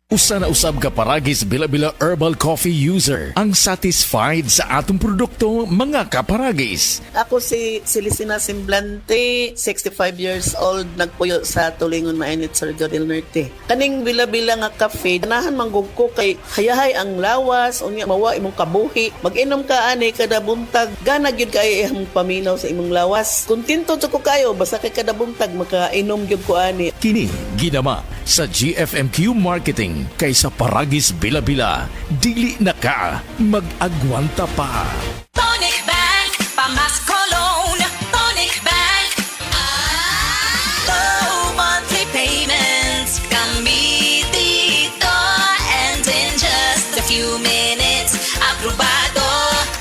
Usa na usab ka paragis Bila-Bila Herbal Coffee user ang satisfied sa atong produkto mga kaparagis. Ako si Celestina Semblante, 65 years old, nagpuyo sa Tulingon Mainit, Surigao del Norte. Kaning bila-bila nga cafe, ganahan manggug ko kay hayahay ang lawas, unya mawa imong kabuhi. Mag-inom ka ani kada buntag, gana gyud kay imong paminaw sa imong lawas. Kontento jud ko kayo basta kay kada buntag makainom gyud ko ani. Kini ginama sa GFMQ Marketing kaysa paragis Bila-Bila. Dili na ka mag-agwanta pa. Tonic Bank, Pamas Cologne. Tonic Bank. Low monthly payments. Kami dito. And in just a few minutes, aprobado.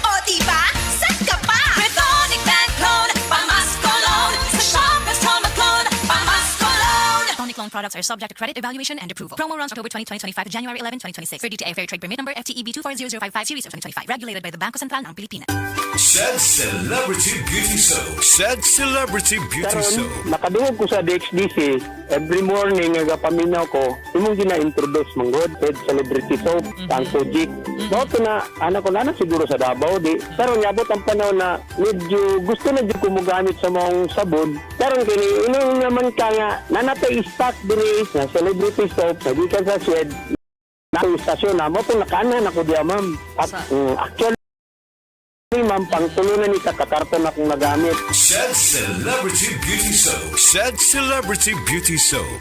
O diba? Set ka pa! With Tonic Bank Loan, Pamas Cologne. Sa Shoppers Home Clone, Pamas Cologne. Tonic loan products are subject to credit evaluation and approval. Promo runs October 2025 to January 11, 2026. For DTI Fair Trade Permit number FTEB 240055 series of 2025. Regulated by the Bangko Sentral ng Pilipinas. Said Celebrity Beauty Soap. Said Celebrity Beauty Karon, Soap. nakadungog ko sa DXDC, every morning nga paminaw ko, imong gina-introduce manggod said celebrity soap, ang Kojic. So na anak ko na siguro sa Davao di. Karon yabot ang panahon na medyo gusto na jud ko mogamit sa mong sabon. Karon kini inong naman ka nga nanatay stock diri na celebrity soap sa gikan sa shed. Na istasyon na mo kung nakaanan ako diya ma'am. At actually ma'am, pangtulunan ni kakakarton akong nagamit. Said Celebrity Beauty Soap. Said Celebrity Beauty Soap.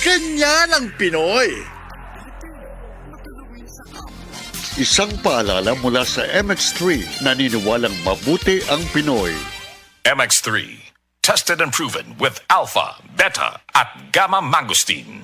Ganyan ang Pinoy. Isang paalala mula sa MX3, naniniwalang mabuti ang Pinoy. MX3. Tested and proven with alpha, beta, at gamma mangosteen.